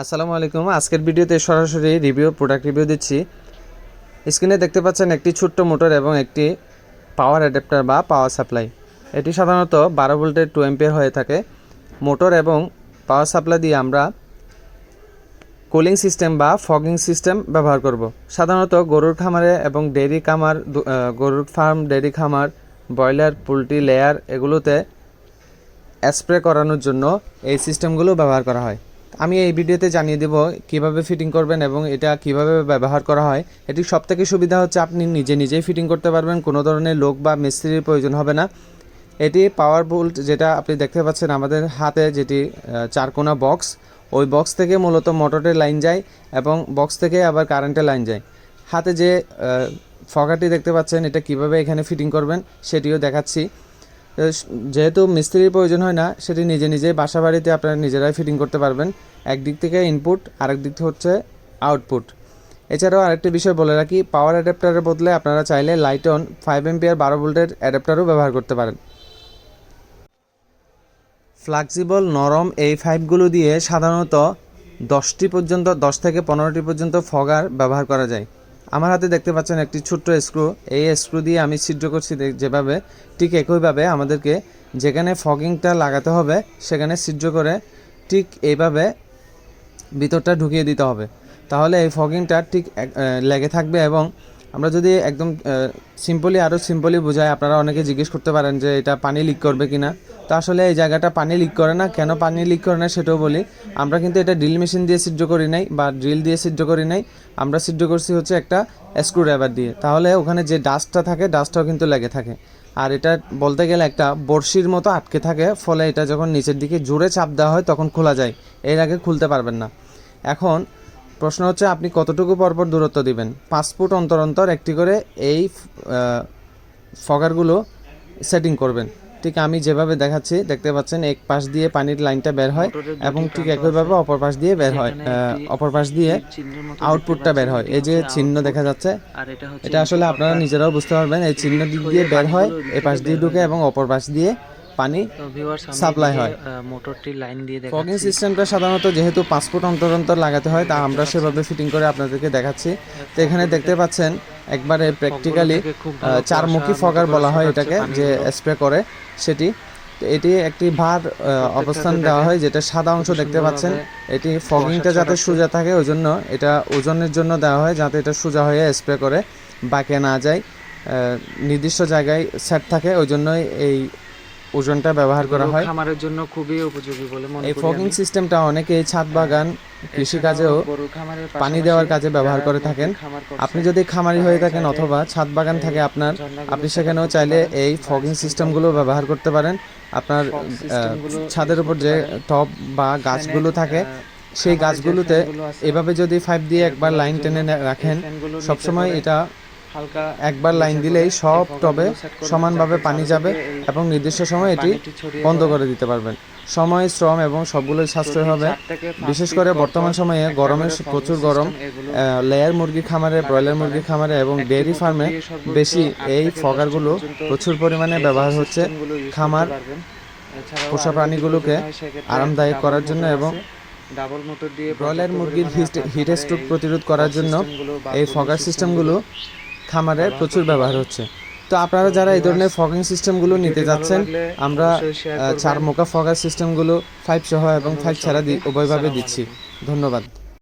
আসসালামু আলাইকুম। আজকের ভিডিওতে সরাসরি প্রোডাক্ট রিভিউ দিচ্ছি। স্ক্রিনে দেখতে পাচ্ছেন একটি ছোট্ট মোটর এবং একটি পাওয়ার অ্যাডাপ্টার বা পাওয়ার সাপ্লাই। এটি সাধারণত 12 ভোল্টের 2 অ্যাম্পিয়ার হয়ে থাকে। মোটর এবং পাওয়ার সাপ্লাই দিয়ে আমরা কুলিং সিস্টেম বা ফগিং সিস্টেম ব্যবহার করব। সাধারণত গরুর খামারে এবং গরুর ফার্ম, ডেয়ারি খামার, ব্রয়লার, পোলট্রি লেয়ার এগুলোতে স্প্রে করানোর জন্য এই সিস্টেমগুলো ব্যবহার করা হয়। আমি এই ভিডিওতে জানিয়ে দেব কিভাবে ফিটিং করবেন এবং এটা কিভাবে ব্যবহার করা হয়। এটি সবথেকে সুবিধা হচ্ছে আপনি নিজেই ফিটিং করতে পারবেন, কোনো ধরনের লোক বা মিস্ত্রির প্রয়োজন হবে না। এটি পাওয়ার বোল্ট, যেটা আপনি দেখতে পাচ্ছেন আমাদের হাতে, যেটি চারকোনা বক্স, ওই বক্স থেকে মূলত মোটরের লাইন যায় এবং বক্স থেকে আবার কারেন্টের লাইন যায়। হাতে যে ফগারটি দেখতে পাচ্ছেন, এটা কিভাবে এখানে ফিটিং করবেন সেটিও দেখাচ্ছি। যেহেতু মিস্ত্রির প্রয়োজন হয় না, সেটি নিজেই বাসা বাড়িতে আপনারা নিজেরাই ফিটিং করতে পারবেন। একদিক থেকে ইনপুট, আরেক দিক হচ্ছে আউটপুট। এছাড়াও আরেকটি বিষয় বলে রাখি, পাওয়ার অ্যাডাপ্টারের বদলে আপনারা চাইলে লাইটন 5 অ্যাম্পিয়ার 12 ভোল্টের অ্যাডাপ্টারও ব্যবহার করতে পারেন। ফ্লেক্সিবল নরম এই পাইপগুলো দিয়ে সাধারণত 10 থেকে 15টি পর্যন্ত ফগার ব্যবহার করা যায়। আমার হাতে দেখতে পাচ্ছেন একটি ছোট্ট স্ক্রু। এই স্ক্রু দিয়ে আমি ছিদ্র করছি যেভাবে, ঠিক একইভাবে আমাদেরকে যেখানে ফগিংটা লাগাতে হবে সেখানে ছিদ্র করে ঠিক এইভাবে ভিতরটা ঢুকিয়ে দিতে হবে। তাহলে এই ফগিংটা ঠিক লেগে থাকবে। এবং আমরা যদি একদম সিম্পলি বোঝাই, আপনারা অনেকে জিজ্ঞেস করতে পারেন যে এটা পানি লিক করবে কিনা। তো আসলে এই জায়গাটা পানি লিক করে না। কেন পানি লিক করে না সেটাও বলি। আমরা কিন্তু এটা ড্রিল মেশিন দিয়ে ছিদ্র করি নাই বা ড্রিল দিয়ে ছিদ্র করি নাই, আমরা ছিদ্র করছি হচ্ছে একটা স্ক্রু ড্রাইভার দিয়ে। তাহলে ওখানে যে ডাস্টটা থাকে, ডাস্টটাও কিন্তু লেগে থাকে। আর এটা বলতে গেলে একটা বড়শির মতো আটকে থাকে, ফলে এটা যখন নিচের দিকে জোরে চাপ দেওয়া হয় তখন খোলা যায়, এর আগে খুলতে পারবেন না। এখন প্রশ্ন হচ্ছে আপনি কতটুকু পরপর দূরত্ব দিবেন। 5 ফুট অন্তর একটি করে এই ফগারগুলো সেটিং করবেন। ঠিক আমি যেভাবে দেখাচ্ছি, দেখতে পাচ্ছেন এক পাশ দিয়ে পানির লাইনটা বের হয় এবং ঠিক একইভাবে অপর পাশ দিয়ে বের হয়, অপর পাশ দিয়ে আউটপুটটা বের হয়। এই যে চিহ্ন দেখা যাচ্ছে, এটা আসলে আপনারা নিজেরাও বুঝতে পারবেন। এই চিহ্ন দিক দিয়ে বের হয়, এ পাশ দিয়ে ঢুকে এবং অপর পাশ দিয়ে পানি সাপ্লাই হয়। মোটরটির লাইন দিয়ে ফগিং সিস্টেমটা সাধারণত যেহেতু 5 ফুট অন্তর লাগাতে হয়, তা আমরা সেভাবে ফিটিং করে আপনাদেরকে দেখাচ্ছি। তো এখানে দেখতে পাচ্ছেন একবারে প্র্যাকটিক্যালি 4মুখী ফগার বলা হয় এটাকে, যে স্প্রে করে সেটি। এটি একটি ভার অবস্থান দেওয়া হয়, যেটা সাদা অংশ দেখতে পাচ্ছেন। এটি ফগিংটা যাতে সোজা থাকে ওই জন্য এটা ওজনের জন্য দেওয়া হয়, যাতে এটা সোজা হয়ে স্প্রে করে বাঁকে না যায়, নির্দিষ্ট জায়গায় সেট থাকে, ওই জন্যই এই ওজনটা ব্যবহার করা হয়। খামারের জন্য খুবই উপযোগী বলে মনে করি। এই ফগিং সিস্টেমটা অনেকে ছাদ বাগান, কৃষিকাজেও পানি দেওয়ার কাজে ব্যবহার করে থাকেন। আপনি যদি খামারি হয়ে থাকেন অথবা ছাদ বাগান থাকে আপনার, আপনি সেখানেও চাইলে এই ফগিং সিস্টেমগুলো ব্যবহার করতে পারেন। আপনার ছাদের উপর যে টব বা গাছগুলো থাকে, সেই গাছগুলোতে এভাবে যদি পাইপ দিয়ে একবার লাইন টেনে রাখেন, সবসময় এটা একবার লাইন দিলেই সব টবে সমানভাবে পানি যাবে এবং নির্দিষ্ট সময় এটি বন্ধ করে দিতে পারবেন। সময়, শ্রম এবং সবগুলোই সাশ্রয় হবে। বিশেষ করে বর্তমান সময়ে গরমের প্রচুর গরম, লেয়ার মুরগি খামারে, ব্রয়লার মুরগি খামারে এবং ডেয়ারি ফার্মে বেশি এই ফগারগুলো প্রচুর পরিমাণে ব্যবহার হচ্ছে খামার পোষা প্রাণীগুলোকে আরামদায়ক করার জন্য এবং ডাবল মোটর দিয়ে ব্রয়লার মুরগির হিট স্ট্রোক প্রতিরোধ করার জন্য এই ফগার সিস্টেমগুলো খামারে প্রচুর ব্যবহার হচ্ছে। তো আপনারা যারা এই ধরনের ফগিং সিস্টেমগুলো নিতে যাচ্ছেন, আমরা 4 মুখা ফগার সিস্টেমগুলো 5 সহ এবং 5 ছাড়া উভয়ভাবে দিচ্ছি। ধন্যবাদ।